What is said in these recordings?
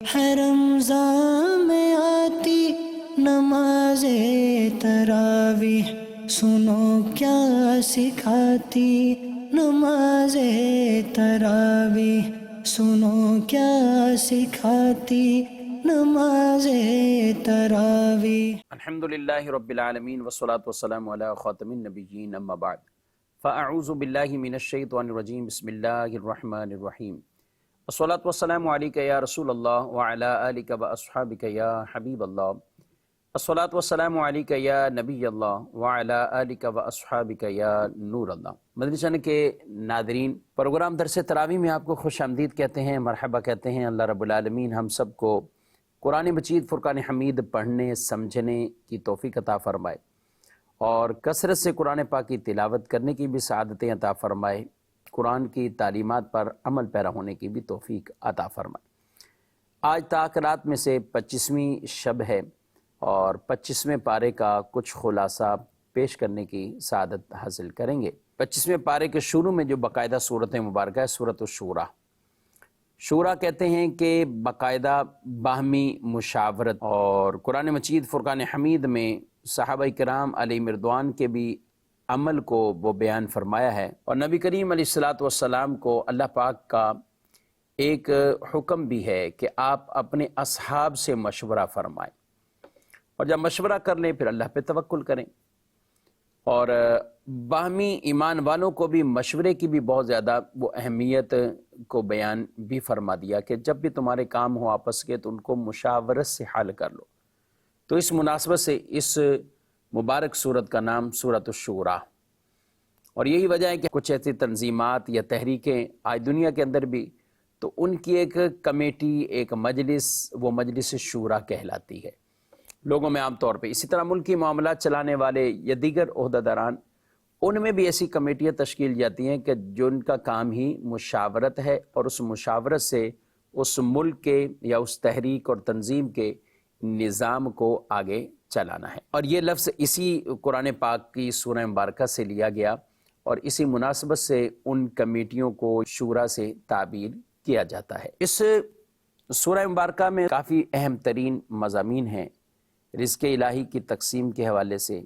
ہے رمضان میں آتی نماز تراویح، سنو کیا سکھاتی نماز تراویح، سنو کیا سکھاتی نماز تراویح۔ الحمدللہ رب العالمین والصلاة والسلام علی خاتم النبیین اما بعد فاعوذ باللہ من الشیطان الرجیم بسم اللہ الرحمن الرحیم الصلاة والسلام علیکہ یا رسول اللہ وعلی آلک و اصحابک یا حبیب اللہ الصلاة والسلام علیکہ یا نبی اللہ وعلی آلک و اصحابک یا نور اللہ۔ مدنی چینل کے ناظرین، پروگرام درس تراویح میں آپ کو خوش آمدید کہتے ہیں، مرحبا کہتے ہیں۔ اللہ رب العالمین ہم سب کو قرآن مجید فرقان حمید پڑھنے سمجھنے کی توفیق عطا فرمائے اور کثرت سے قرآن پاک کی تلاوت کرنے کی بھی سعادتیں عطا فرمائے، قرآن کی تعلیمات پر عمل پیرا ہونے کی بھی توفیق عطا فرمائے۔ آج تاخیرات میں سے 25ویں شب ہے اور 25ویں پارے کا کچھ خلاصہ پیش کرنے کی سعادت حاصل کریں گے۔ 25ویں پارے کے شروع میں جو باقاعدہ صورت مبارکہ ہے، سورۃ الشورى۔ شورا کہتے ہیں کہ باقاعدہ باہمی مشاورت، اور قرآن مجید فرقان حمید میں صحابہ کرام علیہ رضوان کے بھی عمل کو وہ بیان فرمایا ہے، اور نبی کریم علیہ الصلاۃ والسلام کو اللہ پاک کا ایک حکم بھی ہے کہ آپ اپنے اصحاب سے مشورہ فرمائیں، اور جب مشورہ کر لیں پھر اللہ پہ توکل کریں۔ اور باہمی ایمان والوں کو بھی مشورے کی بھی بہت زیادہ وہ اہمیت کو بیان بھی فرما دیا کہ جب بھی تمہارے کام ہو آپس کے تو ان کو مشاورت سے حل کر لو۔ تو اس مناسبت سے اس مبارک سورت کا نام سورۃ الشورى، اور یہی وجہ ہے کہ کچھ ایسی تنظیمات یا تحریکیں آج دنیا کے اندر بھی، تو ان کی ایک کمیٹی، ایک مجلس، وہ مجلس شورا کہلاتی ہے لوگوں میں عام طور پہ۔ اسی طرح ملکی معاملات چلانے والے یا دیگر عہدیداران، ان میں بھی ایسی کمیٹیاں تشکیل جاتی ہیں کہ جن کا کام ہی مشاورت ہے، اور اس مشاورت سے اس ملک کے یا اس تحریک اور تنظیم کے نظام کو آگے چلانا ہے۔ اور یہ لفظ اسی قرآن پاک کی سورہ مبارکہ سے لیا گیا، اور اسی مناسبت سے ان کمیٹیوں کو شورا سے تعبیر کیا جاتا ہے۔ اس سورہ مبارکہ میں کافی اہم ترین مضامین ہیں۔ رزق الہی کی تقسیم کے حوالے سے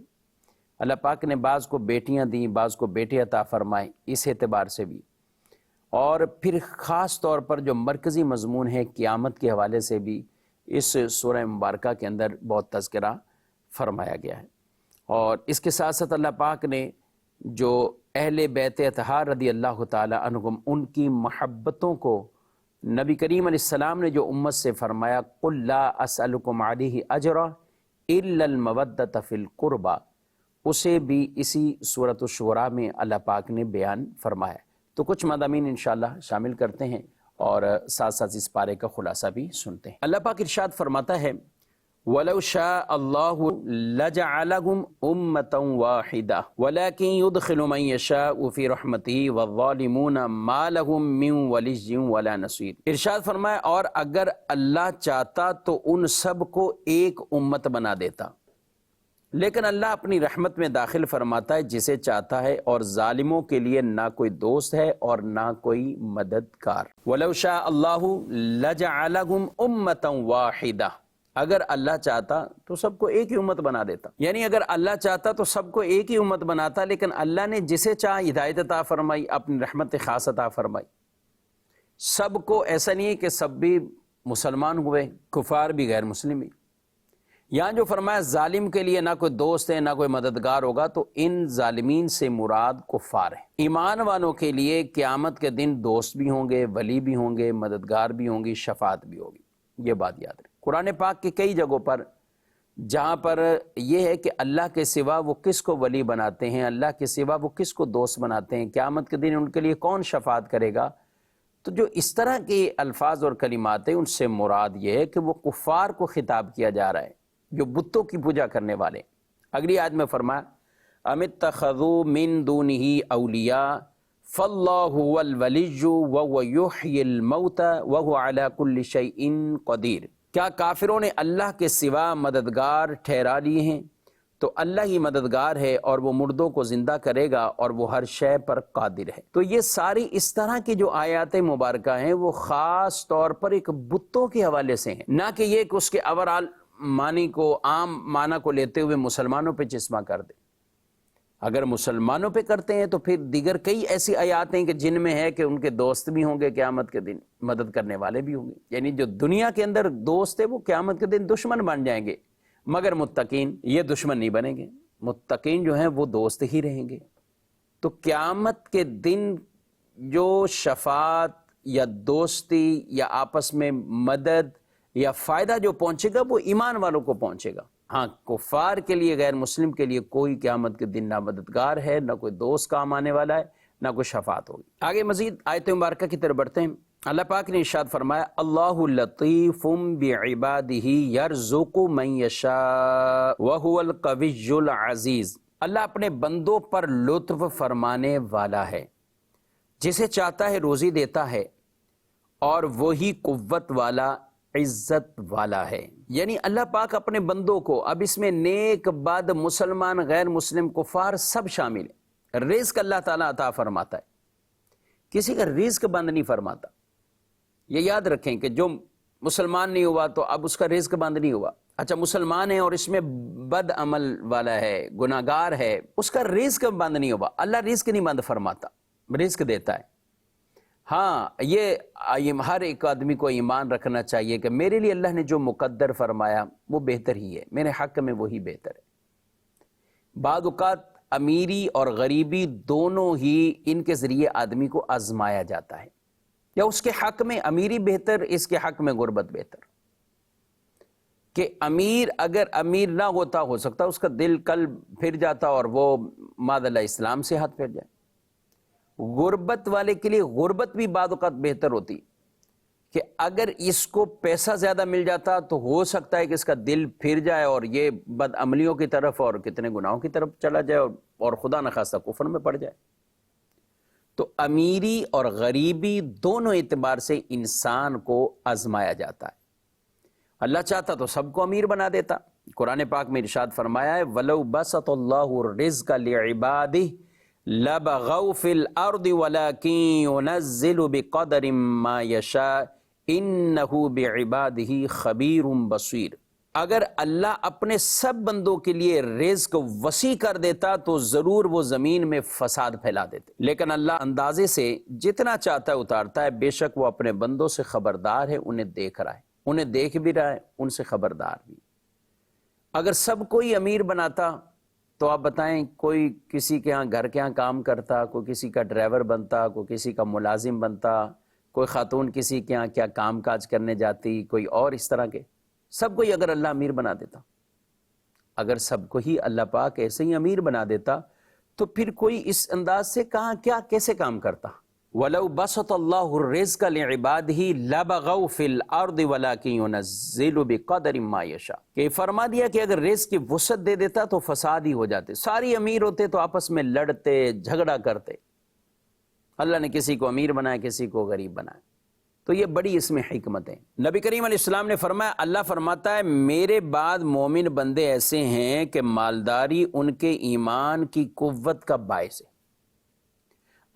اللہ پاک نے بعض کو بیٹیاں دیں، بعض کو بیٹے عطا فرمائے، اس اعتبار سے بھی، اور پھر خاص طور پر جو مرکزی مضمون ہے قیامت کے حوالے سے بھی اس سورہ مبارکہ کے اندر بہت تذکرہ فرمایا گیا ہے۔ اور اس کے ساتھ ساتھ اللہ پاک نے جو اہل بیت اطہار رضی اللہ تعالی عنہم، ان کی محبتوں کو نبی کریم علیہ السلام نے جو امت سے فرمایا قُلْ لَا أَسْأَلُكُمْ عَلَيْهِ أَجْرًا إِلَّا الْمَوَدَّةَ فِي الْقُرْبَى، اسے بھی اسی سورۃ الشورى میں اللہ پاک نے بیان فرمایا۔ تو کچھ مضامین انشاءاللہ شامل کرتے ہیں اور ساتھ ساتھ اس پارے کا خلاصہ بھی سنتے ہیں۔ اللہ پاک ارشاد فرماتا ہے وَلَوْ شَاءَ اللَّهُ لَجَعَلَهُمْ أُمَّةً وَاحِدَةً وَلَكِنْ يُدْخِلُ مَن يَشَاءُ فِي رَحْمَتِهِ وَالظَّالِمُونَ مَا لَهُم مِّن وَلِيٍّ وَلَا نَصِيرٍ۔ ارشاد فرمایا اور اگر اللہ چاہتا تو ان سب کو ایک امت بنا دیتا، لیکن اللہ اپنی رحمت میں داخل فرماتا ہے جسے چاہتا ہے، اور ظالموں کے لیے نہ کوئی دوست ہے اور نہ کوئی مددگار۔ وَلَوْ شَاءَ اللَّهُ لَجَعَلَهُمْ أُمَّةً وَاحِدَةً، اگر اللہ چاہتا تو سب کو ایک ہی امت بنا دیتا، یعنی اگر اللہ چاہتا تو سب کو ایک ہی امت بناتا، لیکن اللہ نے جسے چاہ ہدایت عطا فرمائی، اپنی رحمت خاص عطا فرمائی۔ سب کو ایسا نہیں ہے کہ سب بھی مسلمان ہوئے، کفار بھی غیر مسلم بھی۔ یہاں جو فرمایا ظالم کے لیے نہ کوئی دوست ہے نہ کوئی مددگار ہوگا، تو ان ظالمین سے مراد کفار ہیں۔ ایمان والوں کے لیے قیامت کے دن دوست بھی ہوں گے، ولی بھی ہوں گے، مددگار بھی ہوں گی، شفاعت بھی ہوگی۔ یہ بات یاد رکھیں۔ قرآن پاک کی کئی جگہوں پر جہاں پر یہ ہے کہ اللہ کے سوا وہ کس کو ولی بناتے ہیں، اللہ کے سوا وہ کس کو دوست بناتے ہیں، قیامت کے دن ان کے لیے کون شفاعت کرے گا، تو جو اس طرح کے الفاظ اور کلمات ہیں ان سے مراد یہ ہے کہ وہ کفار کو خطاب کیا جا رہا ہے جو بتوں کی پوجا کرنے والے۔ اگلی آیت میں فرمایا ام اتخذوا من دونه اولیاء فاللہ هو الولی وهو یحیی الموتى وهو على كل شیء قدیر۔ کیا کافروں نے اللہ کے سوا مددگار ٹھہرا لیے ہیں تو اللہ ہی مددگار ہے اور وہ مردوں کو زندہ کرے گا اور وہ ہر شے پر قادر ہے۔ تو یہ ساری اس طرح کی جو آیات مبارکہ ہیں وہ خاص طور پر ایک بتوں کے حوالے سے ہیں، نہ کہ یہ کہ اس کے اوورال معنی کو، عام معنی کو لیتے ہوئے مسلمانوں پہ چشمہ کر دیں۔ اگر مسلمانوں پہ کرتے ہیں تو پھر دیگر کئی ایسی آیات ہیں کہ جن میں ہے کہ ان کے دوست بھی ہوں گے قیامت کے دن، مدد کرنے والے بھی ہوں گے، یعنی جو دنیا کے اندر دوست ہے وہ قیامت کے دن دشمن بن جائیں گے، مگر متقین یہ دشمن نہیں بنیں گے، متقین جو ہیں وہ دوست ہی رہیں گے۔ تو قیامت کے دن جو شفاعت یا دوستی یا آپس میں مدد یا فائدہ جو پہنچے گا وہ ایمان والوں کو پہنچے گا۔ ہاں، کفار کے لیے، غیر مسلم کے لیے کوئی قیامت کے دن نہ مددگار ہے، نہ کوئی دوست کام آنے والا ہے، نہ کوئی شفاعت ہوگی۔ آگے مزید آیت مبارکہ کی طرف بڑھتے ہیں۔ اللہ پاک نے ارشاد فرمایا، اللہ لطیف بعبادہ یرزق من یشاء وہو القوی العزیز۔ اللہ اپنے بندوں پر لطف فرمانے والا ہے، جسے چاہتا ہے روزی دیتا ہے، اور وہی قوت والا، عزت والا ہے۔ یعنی اللہ پاک اپنے بندوں کو، اب اس میں نیک بد، مسلمان غیر مسلم، کفار سب شامل ہیں، رزق اللہ تعالیٰ عطا فرماتا ہے، کسی کا رزق بند نہیں فرماتا۔ یہ یاد رکھیں کہ جو مسلمان نہیں ہوا تو اب اس کا رزق بند نہیں ہوا۔ اچھا مسلمان ہے اور اس میں بد عمل والا ہے، گناہگار ہے، اس کا رزق بند نہیں ہوا۔ اللہ رزق نہیں بند فرماتا، رزق دیتا ہے۔ ہاں، یہ ہر ایک آدمی کو ایمان رکھنا چاہیے کہ میرے لیے اللہ نے جو مقدر فرمایا وہ بہتر ہی ہے، میرے حق میں وہی بہتر ہے۔ بعض اوقات امیری اور غریبی دونوں ہی ان کے ذریعے آدمی کو آزمایا جاتا ہے، یا اس کے حق میں امیری بہتر، اس کے حق میں غربت بہتر۔ کہ امیر اگر امیر نہ ہوتا، ہو سکتا اس کا دل کل پھر جاتا اور وہ معاذ اللہ اسلام سے ہاتھ پھیر جائے۔ غربت والے کے لیے غربت بھی بعض اوقات بہتر ہوتی کہ اگر اس کو پیسہ زیادہ مل جاتا تو ہو سکتا ہے کہ اس کا دل پھر جائے اور یہ بد عملیوں کی طرف اور کتنے گناہوں کی طرف چلا جائے اور خدا نخواستہ کفر میں پڑ جائے۔ تو امیری اور غریبی دونوں اعتبار سے انسان کو آزمایا جاتا ہے۔ اللہ چاہتا تو سب کو امیر بنا دیتا۔ قرآن پاک میں ارشاد فرمایا ہے، وَلَوْ بَسَطَ اللَّهُ الرِّزْقَ لِعِبَادِهِ لَبَغَوْا فِي الْأَرْضِ وَلَكِنْ يُنَزِّلُ بِقَدَرٍ مَا يَشَاءُ إِنَّهُ بِعِبَادِهِ خَبِيرٌ بَصِيرٌ۔ اگر اللہ اپنے سب بندوں کے لیے رزق وسیع کر دیتا تو ضرور وہ زمین میں فساد پھیلا دیتے، لیکن اللہ اندازے سے جتنا چاہتا ہے اتارتا ہے۔ بے شک وہ اپنے بندوں سے خبردار ہے، انہیں دیکھ رہا ہے، انہیں دیکھ بھی رہا ہے، ان سے خبردار بھی۔ اگر سب کوئی امیر بناتا تو آپ بتائیں، کوئی کسی کے ہاں گھر کے ہاں کام کرتا، کوئی کسی کا ڈرائیور بنتا، کوئی کسی کا ملازم بنتا، کوئی خاتون کسی کے ہاں کیا کام کاج کرنے جاتی، کوئی اور اس طرح کے، سب کو ہی اگر اللہ امیر بنا دیتا، اگر سب کو ہی اللہ پاک ایسے ہی امیر بنا دیتا تو پھر کوئی اس انداز سے کہاں کیا کیسے کام کرتا۔ وَلَوْ بَسَطَ اللَّهُ الرِّزْقَ لِعِبَادِهِ لَبَغَوْا فِي الْأَرْضِ وَلَكِنْ يُنَزِّلُ بِقَدَرٍ مَا يَشَاءُ۔ کہ فرما دیا کہ اگر رزق کی وسعت دے دیتا تو فساد ہی ہو جاتے، ساری امیر ہوتے تو آپس میں لڑتے جھگڑا کرتے۔ اللہ نے کسی کو امیر بنایا، کسی کو غریب بنایا، تو یہ بڑی اس میں حکمت ہے۔ نبی کریم علیہ السلام نے فرمایا، اللہ فرماتا ہے میرے بعد مومن بندے ایسے ہیں کہ مالداری ان کے ایمان کی قوت کا باعث ہے۔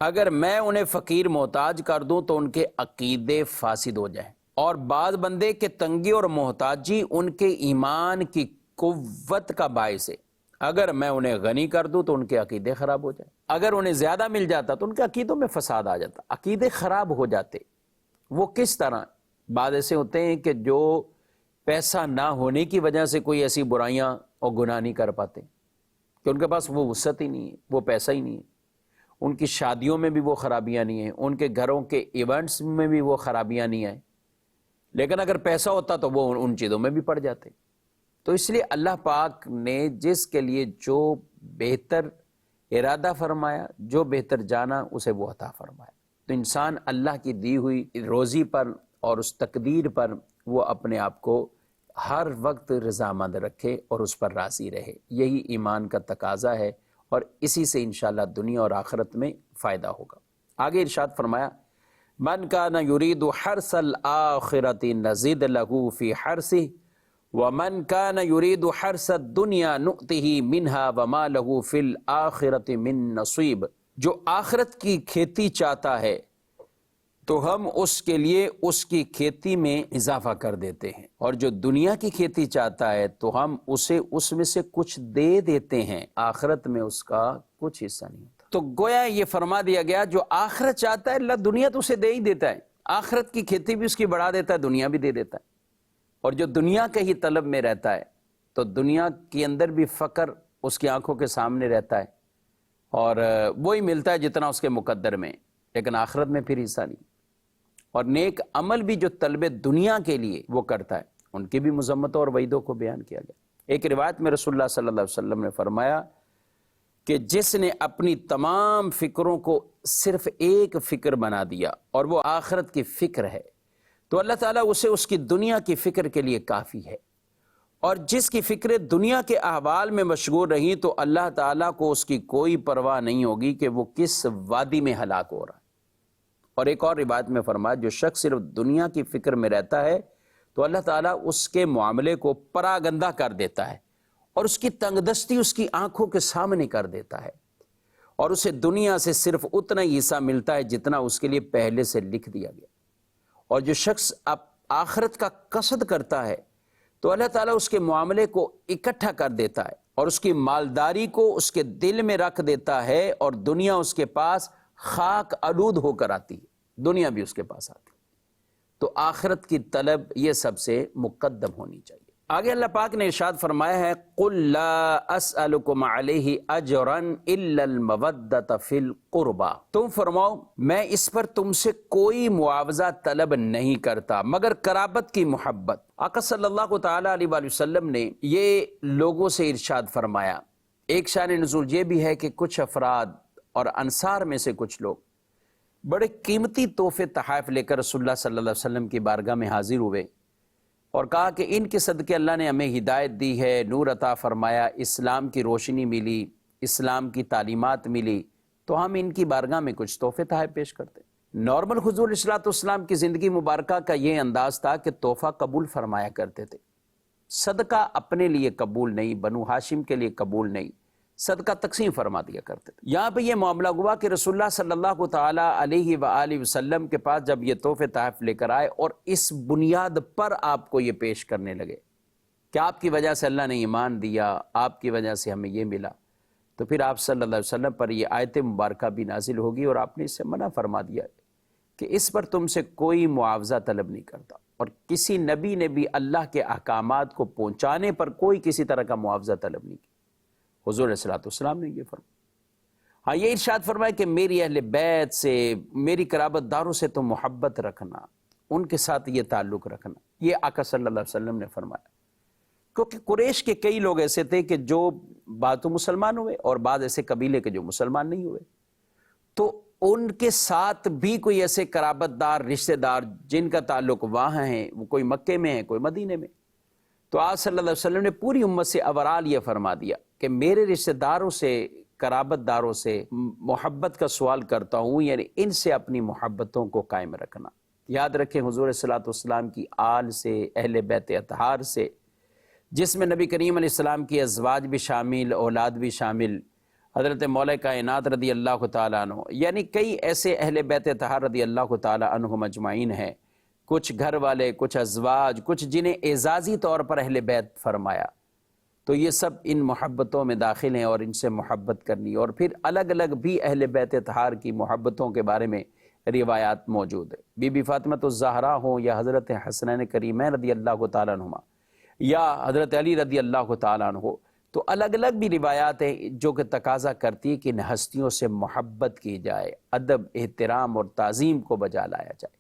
اگر میں انہیں فقیر محتاج کر دوں تو ان کے عقیدے فاسد ہو جائیں، اور بعض بندے کے تنگی اور محتاجی ان کے ایمان کی قوت کا باعث ہے۔ اگر میں انہیں غنی کر دوں تو ان کے عقیدے خراب ہو جائیں، اگر انہیں زیادہ مل جاتا تو ان کے عقیدوں میں فساد آ جاتا، عقیدے خراب ہو جاتے۔ وہ کس طرح؟ بعض ایسے ہوتے ہیں کہ جو پیسہ نہ ہونے کی وجہ سے کوئی ایسی برائیاں اور گناہ نہیں کر پاتے کہ ان کے پاس وہ وسعت ہی نہیں ہے، وہ پیسہ ہی نہیں ہے، ان کی شادیوں میں بھی وہ خرابیاں نہیں ہیں، ان کے گھروں کے ایونٹس میں بھی وہ خرابیاں نہیں ہیں، لیکن اگر پیسہ ہوتا تو وہ ان چیزوں میں بھی پڑ جاتے۔ تو اس لیے اللہ پاک نے جس کے لیے جو بہتر ارادہ فرمایا، جو بہتر جانا، اسے وہ عطا فرمایا۔ تو انسان اللہ کی دی ہوئی روزی پر اور اس تقدیر پر وہ اپنے آپ کو ہر وقت رضامند رکھے اور اس پر راضی رہے، یہی ایمان کا تقاضا ہے، اور اسی سے انشاءاللہ دنیا اور آخرت میں فائدہ ہوگا۔ آگے ارشاد فرمایا، من کان یرید حرث الآخرۃ نزد لہ فی حرثہ وَمَنْ كَانَ يُرِيدُ حَرْثَ الدُّنْيَا نُؤْتِهِ مِنْهَا وَمَا لَهُ فِي الْآخِرَةِ مِنْ نَصِيبٍ، جو آخرت کی کھیتی چاہتا ہے تو ہم اس کے لیے اس کی کھیتی میں اضافہ کر دیتے ہیں، اور جو دنیا کی کھیتی چاہتا ہے تو ہم اسے اس میں سے کچھ دے دیتے ہیں، آخرت میں اس کا کچھ حصہ نہیں ہوتا۔ تو گویا یہ فرما دیا گیا جو آخرت چاہتا ہے اللہ دنیا تو اسے دے ہی دیتا ہے، آخرت کی کھیتی بھی اس کی بڑھا دیتا ہے، دنیا بھی دے دیتا ہے۔ اور جو دنیا کے ہی طلب میں رہتا ہے تو دنیا کے اندر بھی فقر اس کی آنکھوں کے سامنے رہتا ہے، اور وہی ملتا ہے جتنا اس کے مقدر میں، لیکن آخرت میں پھر حصہ نہیں۔ اور نیک عمل بھی جو طلب دنیا کے لیے وہ کرتا ہے، ان کی بھی مذمتوں اور وعیدوں کو بیان کیا گیا۔ ایک روایت میں رسول اللہ صلی اللہ علیہ وسلم نے فرمایا کہ جس نے اپنی تمام فکروں کو صرف ایک فکر بنا دیا اور وہ آخرت کی فکر ہے، تو اللہ تعالیٰ اسے اس کی دنیا کی فکر کے لیے کافی ہے، اور جس کی فکر دنیا کے احوال میں مشغول رہی تو اللہ تعالیٰ کو اس کی کوئی پرواہ نہیں ہوگی کہ وہ کس وادی میں ہلاک ہو رہا ہے۔ اور ایک اور روایت میں فرمایا جو شخص صرف دنیا کی فکر میں رہتا ہے تو اللہ تعالیٰ اس کے معاملے کو پراگندہ کر دیتا ہے، اور اس کی تنگ دستی اس کی آنکھوں کے سامنے کر دیتا ہے، اور اسے دنیا سے صرف اتنا ہی حصہ ملتا ہے جتنا اس کے لیے پہلے سے لکھ دیا گیا۔ اور جو شخص اب آخرت کا قصد کرتا ہے تو اللہ تعالیٰ اس کے معاملے کو اکٹھا کر دیتا ہے، اور اس کی مالداری کو اس کے دل میں رکھ دیتا ہے، اور دنیا اس کے پاس خاک آلود ہو کر آتی ہے، دنیا بھی اس کے پاس آتی ہے۔ تو آخرت کی طلب یہ سب سے مقدم ہونی چاہیے۔ آگے اللہ پاک نے ارشاد فرمایا ہے قُلْ لَا أَسْأَلُكُمْ عَلَيْهِ أَجْرًا إِلَّا الْمَوَدَّةَ فِي الْقُرْبَى، تم فرماؤ میں اس پر تم سے کوئی معاوضہ طلب نہیں کرتا مگر قرابت کی محبت۔ آقا صلی اللہ تعالیٰ علیہ وآلہ وسلم نے یہ لوگوں سے ارشاد فرمایا۔ ایک شان نزول یہ بھی ہے کہ کچھ افراد اور انصار میں سے کچھ لوگ بڑے قیمتی تحفے تحائف لے کر رسول اللہ صلی اللہ علیہ وسلم کی بارگاہ میں حاضر ہوئے اور کہا کہ ان کے صدقے اللہ نے ہمیں ہدایت دی ہے، نور عطا فرمایا، اسلام کی روشنی ملی، اسلام کی تعلیمات ملی، تو ہم ان کی بارگاہ میں کچھ تحفے تحائف پیش کرتے ہیں۔ نارمل حضور علیہ الصلوۃ والسلام کی زندگی مبارکہ کا یہ انداز تھا کہ تحفہ قبول فرمایا کرتے تھے، صدقہ اپنے لیے قبول نہیں، بنو ہاشم کے لیے قبول نہیں، صدقہ تقسیم فرما دیا کرتے تھے۔ یہاں پہ یہ معاملہ ہوا کہ رسول اللہ صلی اللہ تعالیٰ علیہ وآلہ وسلم کے پاس جب یہ تحفے تحائف لے کر آئے اور اس بنیاد پر آپ کو یہ پیش کرنے لگے کہ آپ کی وجہ سے اللہ نے ایمان دیا، آپ کی وجہ سے ہمیں یہ ملا، تو پھر آپ صلی اللہ علیہ وسلم پر یہ آیت مبارکہ بھی نازل ہوگی اور آپ نے اس سے منع فرما دیا کہ اس پر تم سے کوئی معاوضہ طلب نہیں کرتا، اور کسی نبی نے بھی اللہ کے احکامات کو پہنچانے پر کوئی کسی طرح کا معاوضہ طلب نہیں کیا۔ حضور علیہ الصلوۃ والسلام نے یہ فرمایا۔ ہاں یہ ارشاد فرمایا کہ میری اہل بیت سے، میری قرابت داروں سے تم محبت رکھنا، ان کے ساتھ یہ تعلق رکھنا، یہ آقا صلی اللہ علیہ وسلم نے فرمایا۔ کیونکہ قریش کے کئی لوگ ایسے تھے کہ جو بعض تو مسلمان ہوئے اور بعض ایسے قبیلے کے جو مسلمان نہیں ہوئے، تو ان کے ساتھ بھی کوئی ایسے قرابت دار رشتہ دار جن کا تعلق وہاں ہے، وہ کوئی مکے میں ہے، کوئی مدینے میں، تو آپ صلی اللہ علیہ وسلم نے پوری امت سے اوورال یہ فرما دیا کہ میرے رشتہ داروں سے، قرابت داروں سے محبت کا سوال کرتا ہوں، یعنی ان سے اپنی محبتوں کو قائم رکھنا۔ یاد رکھیں حضور صلی اللہ علیہ وسلم کی آل سے، اہل بیت اطہار سے، جس میں نبی کریم علیہ السلام کی ازواج بھی شامل، اولاد بھی شامل، حضرت مولا کائنات رضی اللہ تعالیٰ عنہ، یعنی کئی ایسے اہل بیت اطہار رضی اللہ تعالیٰ عنہم اجمعین ہیں، کچھ گھر والے، کچھ ازواج، کچھ جنہیں اعزازی طور پر اہل بیت فرمایا، تو یہ سب ان محبتوں میں داخل ہیں اور ان سے محبت کرنی۔ اور پھر الگ الگ بھی اہل بیت اطہار کی محبتوں کے بارے میں روایات موجود ہے، بی بی فاطمہ الزہرا ہوں یا حضرت حسنین کریمین رضی اللہ تعالیٰ عنہما یا حضرت علی رضی اللہ تعالیٰ عنہ، تو الگ الگ بھی روایات ہیں جو کہ تقاضا کرتی ہے کہ ان ہستیوں سے محبت کی جائے، ادب، احترام اور تعظیم کو بجا لایا جائے۔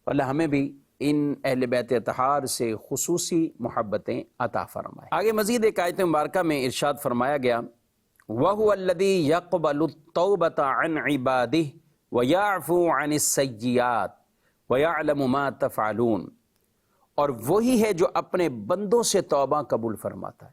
اللہ ہمیں بھی ان اہل بیت اطہار سے خصوصی محبتیں عطا فرمائے۔ آگے مزید ایک آیت مبارکہ میں ارشاد فرمایا گیا وَهُوَ الَّذِي يَقْبَلُ التَّوْبَةَ عَنْ عِبَادِهِ وَيَعْفُو عَنِ السَّيِّئَاتِ وَيَعْلَمُ مَا تَفْعَلُونَ، اور وہی ہے جو اپنے بندوں سے توبہ قبول فرماتا ہے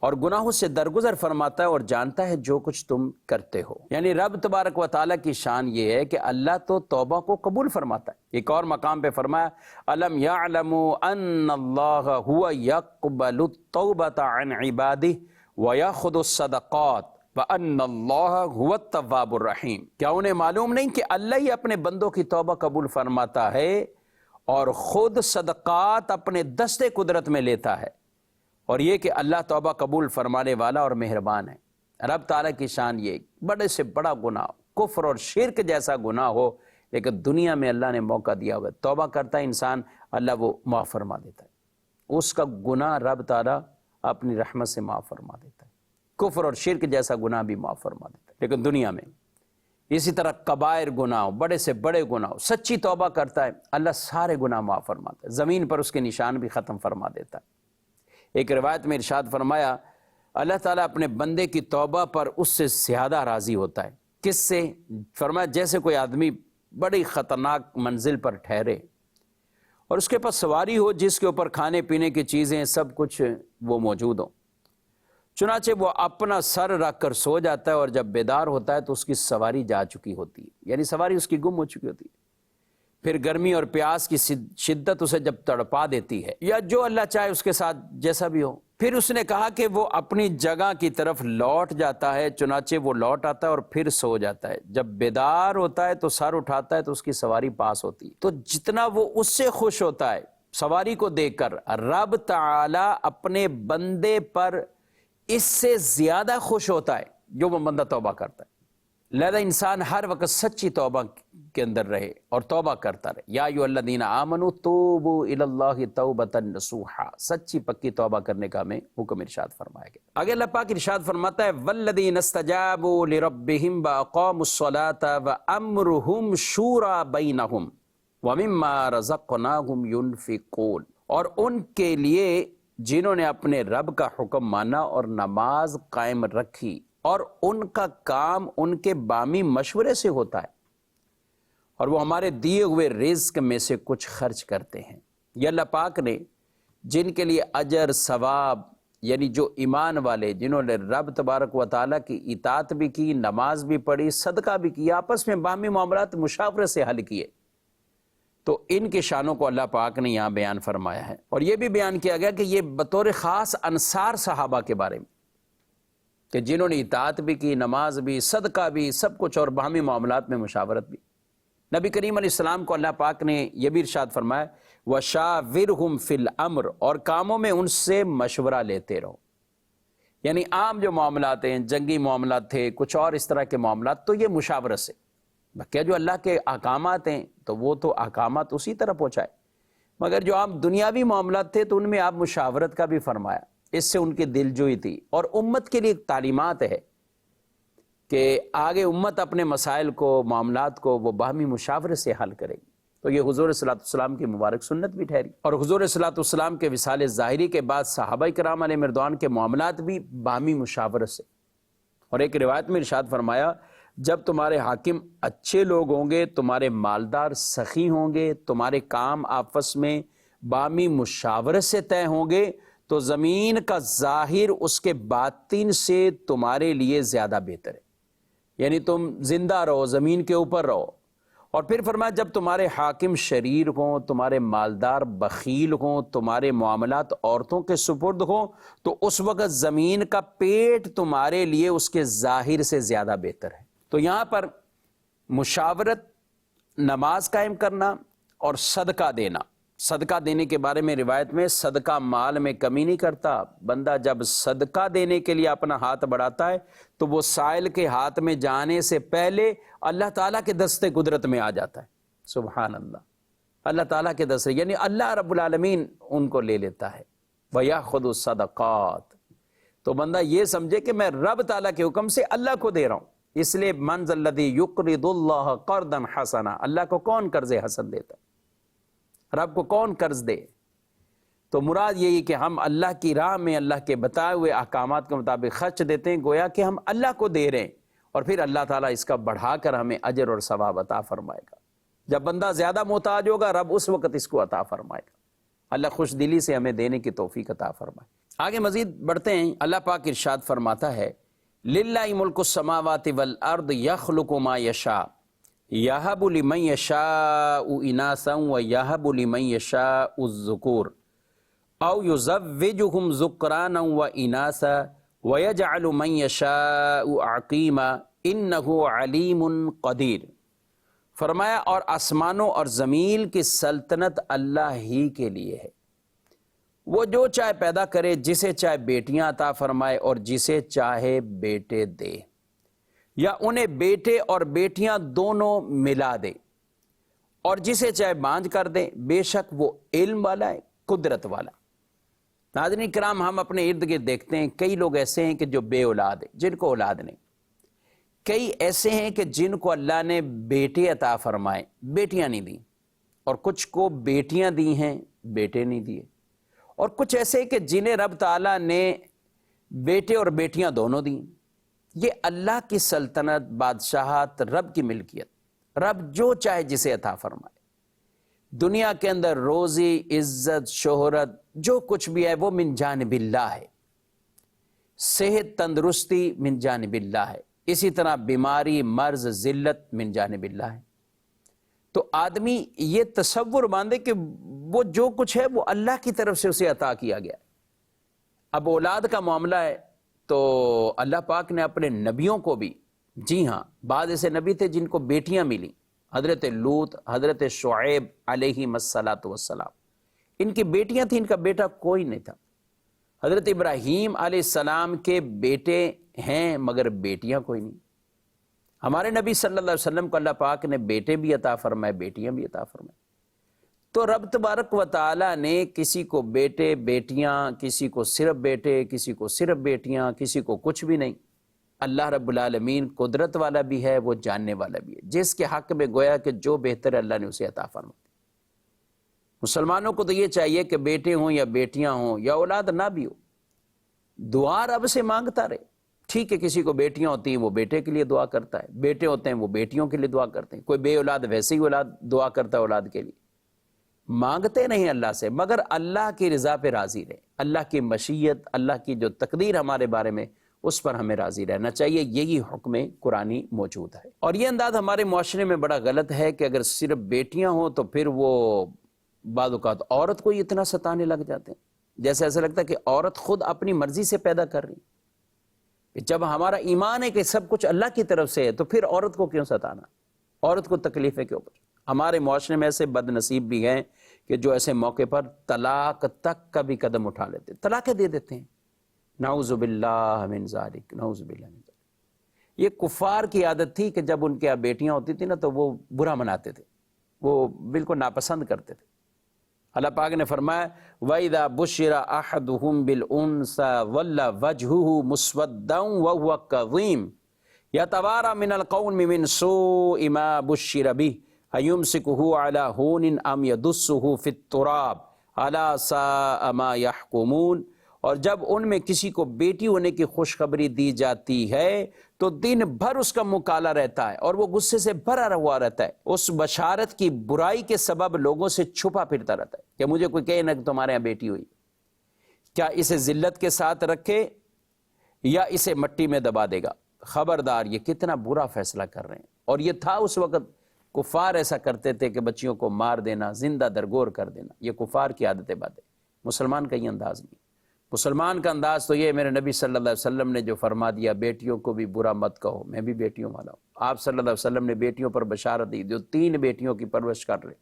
اور گناہوں سے درگزر فرماتا ہے اور جانتا ہے جو کچھ تم کرتے ہو۔ یعنی رب تبارک و تعالیٰ کی شان یہ ہے کہ اللہ تو توبہ کو قبول فرماتا ہے۔ ایک اور مقام پہ فرمایا الم یعلموا ان اللہ هو یقبل التوبۃ عن عبادہ ویأخذ الصدقات وان اللہ هو التواب الرحیم۔ کیا انہیں معلوم نہیں کہ اللہ ہی اپنے بندوں کی توبہ قبول فرماتا ہے اور خود صدقات اپنے دستے قدرت میں لیتا ہے، اور یہ کہ اللہ توبہ قبول فرمانے والا اور مہربان ہے۔ رب تعالیٰ کی شان یہ بڑے سے بڑا گناہ کفر اور شرک جیسا گناہ ہو، لیکن دنیا میں اللہ نے موقع دیا ہوا ہے، توبہ کرتا ہے انسان، اللہ وہ معاف فرما دیتا ہے، اس کا گناہ رب تعالیٰ اپنی رحمت سے معاف فرما دیتا ہے۔ کفر اور شرک جیسا گناہ بھی معاف فرما دیتا ہے، لیکن دنیا میں اسی طرح کبائر گناہ، بڑے سے بڑے گناہ، سچی توبہ کرتا ہے اللہ سارے گناہ معاف فرماتا ہے، زمین پر اس کے نشان بھی ختم فرما دیتا ہے۔ ایک روایت میں ارشاد فرمایا اللہ تعالیٰ اپنے بندے کی توبہ پر اس سے زیادہ راضی ہوتا ہے۔ کس سے؟ فرمایا جیسے کوئی آدمی بڑی خطرناک منزل پر ٹھہرے اور اس کے پاس سواری ہو جس کے اوپر کھانے پینے کی چیزیں سب کچھ وہ موجود ہوں، چنانچہ وہ اپنا سر رکھ کر سو جاتا ہے اور جب بیدار ہوتا ہے تو اس کی سواری جا چکی ہوتی ہے، یعنی سواری اس کی گم ہو چکی ہوتی ہے۔ پھر گرمی اور پیاس کی شدت اسے جب تڑپا دیتی ہے، یا جو اللہ چاہے اس کے ساتھ جیسا بھی ہو، پھر اس نے کہا کہ وہ اپنی جگہ کی طرف لوٹ جاتا ہے، چنانچہ وہ لوٹ آتا ہے اور پھر سو جاتا ہے۔ جب بیدار ہوتا ہے تو سر اٹھاتا ہے تو اس کی سواری پاس ہوتی ہے۔ تو جتنا وہ اس سے خوش ہوتا ہے سواری کو دیکھ کر، رب تعالی اپنے بندے پر اس سے زیادہ خوش ہوتا ہے جو وہ بندہ توبہ کرتا ہے۔ لہذا انسان ہر وقت سچی توبہ کے اندر رہے اور توبہ کرتا رہے۔ یا ایھا الذین آمنوا توبوا الی اللہ توبۃ نصوحا، سچی پکی توبہ کرنے کا ہمیں حکم ارشاد فرمایا گیا۔ آگے اللہ پاک ارشاد فرماتا ہے والذین استجابوا لربہم واقاموا الصلاۃ وامرهم شورى بینہم ومما رزقناہم ینفقون، اور ان کے لیے جنہوں نے اپنے رب کا حکم مانا اور نماز قائم رکھی، اور ان کا کام ان کے بامی مشورے سے ہوتا ہے، اور وہ ہمارے دیے ہوئے رزق میں سے کچھ خرچ کرتے ہیں۔ یہ اللہ پاک نے جن کے لیے اجر ثواب، یعنی جو ایمان والے جنہوں نے رب تبارک و تعالیٰ کی اطاعت بھی کی، نماز بھی پڑھی، صدقہ بھی کیا، آپس میں باہمی معاملات مشاورت سے حل کیے، تو ان کے شانوں کو اللہ پاک نے یہاں بیان فرمایا ہے۔ اور یہ بھی بیان کیا گیا کہ یہ بطور خاص انصار صحابہ کے بارے میں، کہ جنہوں نے اطاعت بھی کی، نماز بھی، صدقہ بھی، سب کچھ، اور باہمی معاملات میں مشاورت بھی۔ نبی کریم علیہ السلام کو اللہ پاک نے یہ بھی ارشاد فرمایا وَشَاوِرْهُمْ فِي الْأَمْرِ، اور کاموں میں ان سے مشورہ لیتے رہو۔ یعنی عام جو معاملات ہیں، جنگی معاملات تھے، کچھ اور اس طرح کے معاملات، تو یہ مشاورت سے، کیا جو اللہ کے احکامات ہیں تو وہ تو احکامات اسی طرح پہنچائے، مگر جو عام دنیاوی معاملات تھے تو ان میں آپ مشاورت کا بھی فرمایا، اس سے ان کی دلجوئی تھی۔ اور امت کے لیے ایک تعلیمات ہے کہ آگے امت اپنے مسائل کو، معاملات کو وہ باہمی مشاورت سے حل کرے گی، تو یہ حضور صلی اللہ علیہ وسلم کی مبارک سنت بھی ٹھہری۔ اور حضور صلی اللہ علیہ وسلم کے وصال ظاہری کے بعد صحابہ کرام علیہ رضوان کے معاملات بھی باہمی مشاورت سے۔ اور ایک روایت میں ارشاد فرمایا جب تمہارے حاکم اچھے لوگ ہوں گے، تمہارے مالدار سخی ہوں گے، تمہارے کام آپس میں باہمی مشاورت سے طے ہوں گے، تو زمین کا ظاہر اس کے باطن سے تمہارے لیے زیادہ بہتر ہے، یعنی تم زندہ رہو، زمین کے اوپر رہو۔ اور پھر فرمایا جب تمہارے حاکم شریر ہوں، تمہارے مالدار بخیل ہوں، تمہارے معاملات عورتوں کے سپرد ہوں، تو اس وقت زمین کا پیٹ تمہارے لیے اس کے ظاہر سے زیادہ بہتر ہے۔ تو یہاں پر مشاورت، نماز قائم کرنا اور صدقہ دینا۔ صدقہ دینے کے بارے میں روایت میں صدقہ مال میں کمی نہیں کرتا، بندہ جب صدقہ دینے کے لیے اپنا ہاتھ بڑھاتا ہے تو وہ سائل کے ہاتھ میں جانے سے پہلے اللہ تعالیٰ کے دستے قدرت میں آ جاتا ہے۔ سبحان اللہ، اللہ تعالیٰ کے دستے، یعنی اللہ رب العالمین ان کو لے لیتا ہے۔ وَيَأْخُذُ الصَّدَقَاتِ، تو بندہ یہ سمجھے کہ میں رب تعالیٰ کے حکم سے اللہ کو دے رہا ہوں، اس لیے مَنْ ذَا الَّذِي يُقْرِضُ اللَّهَ قَرْضًا حَسَنًا، اللہ کو کون قرض حسن دیتا ہے، رب کو کون قرض دے؟ تو مراد یہی کہ ہم اللہ کی راہ میں اللہ کے بتائے ہوئے احکامات کے مطابق خرچ دیتے ہیں، گویا کہ ہم اللہ کو دے رہے ہیں، اور پھر اللہ تعالیٰ اس کا بڑھا کر ہمیں اجر اور ثواب عطا فرمائے گا۔ جب بندہ زیادہ محتاج ہوگا رب اس وقت اس کو عطا فرمائے گا۔ اللہ خوش دلی سے ہمیں دینے کی توفیق عطا فرمائے۔ آگے مزید بڑھتے ہیں، اللہ پاک ارشاد فرماتا ہے للہ ملک السماوات والارض یخلق ما یشاء یہب لمن یشاء اناثا ویہب لمن یشاء الذکور او یزوجہم ذکرانا واناثا ویجعل من یشاء عقیما انہ علیم قدیر۔ فرمایا اور آسمانوں اور زمین کی سلطنت اللہ ہی کے لیے ہے، وہ جو چاہے پیدا کرے، جسے چاہے بیٹیاں عطا فرمائے اور جسے چاہے بیٹے دے، یا انہیں بیٹے اور بیٹیاں دونوں ملا دے، اور جسے چاہے بانجھ کر دے، بے شک وہ علم والا ہے، قدرت والا۔ ناظرین کرام، ہم اپنے ارد گرد دیکھتے ہیں کئی لوگ ایسے ہیں کہ جو بے اولاد ہیں، جن کو اولاد نہیں۔ کئی ایسے ہیں کہ جن کو اللہ نے بیٹے عطا فرمائے، بیٹیاں نہیں دیں، اور کچھ کو بیٹیاں دی ہیں، بیٹے نہیں دیے، اور کچھ ایسے کہ جنہیں رب تعالیٰ نے بیٹے اور بیٹیاں دونوں دیں۔ یہ اللہ کی سلطنت، بادشاہت، رب کی ملکیت، رب جو چاہے جسے عطا فرمائے۔ دنیا کے اندر روزی، عزت، شہرت، جو کچھ بھی ہے وہ من جانب اللہ ہے۔ صحت، تندرستی من جانب اللہ ہے، اسی طرح بیماری، مرض، ذلت من جانب اللہ ہے۔ تو آدمی یہ تصور باندھے کہ وہ جو کچھ ہے وہ اللہ کی طرف سے اسے عطا کیا گیا ہے۔ اب اولاد کا معاملہ ہے تو اللہ پاک نے اپنے نبیوں کو بھی، جی ہاں، بعض ایسے نبی تھے جن کو بیٹیاں ملیں، حضرت لوط، حضرت شعیب علیہم الصلاۃ والسلام، ان کی بیٹیاں تھیں، ان کا بیٹا کوئی نہیں تھا۔ حضرت ابراہیم علیہ السلام کے بیٹے ہیں مگر بیٹیاں کوئی نہیں۔ ہمارے نبی صلی اللہ علیہ وسلم کو اللہ پاک نے بیٹے بھی عطا فرمائے، بیٹیاں بھی عطا فرمائے۔ تو رب تبارک و تعالیٰ نے کسی کو بیٹے، بیٹیاں، کسی کو صرف بیٹے، کسی کو صرف بیٹیاں، کسی کو کچھ بھی نہیں۔ اللہ رب العالمین قدرت والا بھی ہے، وہ جاننے والا بھی ہے، جس کے حق میں گویا کہ جو بہتر ہے اللہ نے اسے عطا فرمایا۔ مسلمانوں کو تو یہ چاہیے کہ بیٹے ہوں یا بیٹیاں ہوں یا اولاد نہ بھی ہو، دعا رب سے مانگتا رہے۔ ٹھیک ہے، کسی کو بیٹیاں ہوتی ہیں وہ بیٹے کے لیے دعا کرتا ہے، بیٹے ہوتے ہیں وہ بیٹیوں کے لیے دعا کرتے ہیں، کوئی بے اولاد ویسے ہی اولاد دعا کرتا ہے اولاد کے لیے۔ مانگتے نہیں اللہ سے، مگر اللہ کی رضا پہ راضی رہے، اللہ کی مشیت، اللہ کی جو تقدیر ہمارے بارے میں، اس پر ہمیں راضی رہنا چاہیے۔ یہی حکم قرآنی موجود ہے۔ اور یہ انداز ہمارے معاشرے میں بڑا غلط ہے کہ اگر صرف بیٹیاں ہوں تو پھر وہ بعض اوقات عورت کو اتنا ستانے لگ جاتے ہیں، جیسے ایسا لگتا ہے کہ عورت خود اپنی مرضی سے پیدا کر رہی ہے۔ جب ہمارا ایمان ہے کہ سب کچھ اللہ کی طرف سے ہے تو پھر عورت کو کیوں ستانا، عورت کو تکلیفیں کیوں پر؟ ہمارے معاشرے میں ایسے بد نصیب بھی ہیں کہ جو ایسے موقع پر طلاق تک کا بھی قدم اٹھا لیتے، طلاقیں دے دیتے ہیں۔ نعوذ باللہ من ذالک، نعوذ باللہ من ذالک۔ یہ کفار کی عادت تھی کہ جب ان کے یہاں بیٹیاں ہوتی تھیں نا تو وہ برا مناتے تھے، وہ بالکل ناپسند کرتے تھے۔ اللہ پاک نے فرمایا وَإِذَا بُشِّرَ أَحَدُهُمْ بِالْأُنثَىٰ وَلَّ وَجْهُهُ مُسْوَدًّا وَهُوَ كَظِيمٌ يَتَوَارَىٰ مِنَ الْقَوْمِ مِنْ سُوءِ مَا بُشِّرَ بِهِ أَيُمْسِكُهُ عَلَىٰ هُونٍ أَمْ يَدُسُّهُ فِي التُّرَابِ أَلَا سَاءَ مَا يَحْكُمُونَ۔ اور جب ان میں کسی کو بیٹی ہونے کی خوشخبری دی جاتی ہے تو دن بھر اس کا مکالہ رہتا ہے اور وہ غصے سے بھرا ہوا رہتا ہے، اس بشارت کی برائی کے سبب لوگوں سے چھپا پھرتا رہتا ہے کہ مجھے کوئی کہے نہ کہ تمہارے یہاں بیٹی ہوئی، کیا اسے ذلت کے ساتھ رکھے یا اسے مٹی میں دبا دے گا۔ خبردار، یہ کتنا برا فیصلہ کر رہے ہیں۔ اور یہ تھا اس وقت، کفار ایسا کرتے تھے کہ بچیوں کو مار دینا، زندہ درگور کر دینا، یہ کفار کی عادت بات ہے۔ مسلمان کا یہ انداز نہیں۔ مسلمان کا انداز تو یہ، میرے نبی صلی اللہ علیہ وسلم نے جو فرما دیا بیٹیوں کو بھی برا مت کہو، میں بھی بیٹیوں والا ہوں۔ آپ صلی اللہ علیہ وسلم نے بیٹیوں پر بشارت دی جو 3 بیٹیوں کی پرورش کر رہے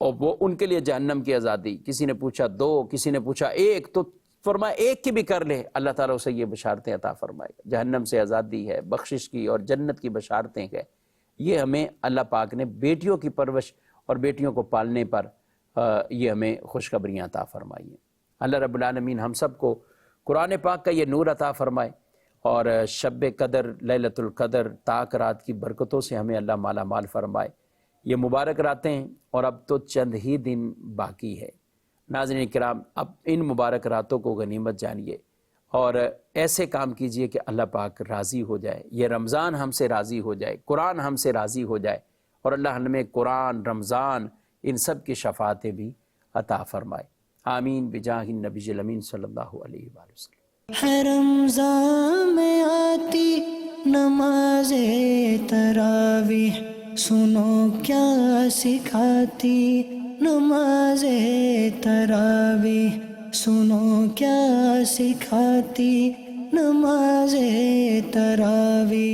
اور وہ ان کے لیے جہنم کی آزادی۔ کسی نے پوچھا 2، کسی نے پوچھا 1، تو فرمایا 1 کی بھی کر لے، اللہ تعالیٰ اسے یہ بشارتیں عطا فرمائے گا، جہنم سے آزادی ہے، بخشش کی اور جنت کی بشارتیں ہیں۔ یہ ہمیں اللہ پاک نے بیٹیوں کی پرورش اور بیٹیوں کو پالنے پر یہ ہمیں خوشخبریاں عطا فرمائی ہیں۔ اللہ رب العالمین ہم سب کو قرآن پاک کا یہ نور عطا فرمائے اور شب قدر، لیلۃ القدر، طاق رات کی برکتوں سے ہمیں اللہ مالا مال فرمائے۔ یہ مبارک راتیں ہیں اور اب تو چند ہی دن باقی ہے۔ ناظرین کرام، اب ان مبارک راتوں کو غنیمت جانیے اور ایسے کام کیجئے کہ اللہ پاک راضی ہو جائے، یہ رمضان ہم سے راضی ہو جائے، قرآن ہم سے راضی ہو جائے اور اللہ ہمیں قرآن، رمضان، ان سب کی شفاعتیں بھی عطا فرمائے۔ آمین بجاہ النبی الامین صلی اللہ علیہ وآلہ وسلم۔ ہے رمضان میں آتی نماز تراویح، سنو کیا سکھاتی نماز تراویح، سنو کیا سکھاتی نماز تراویح۔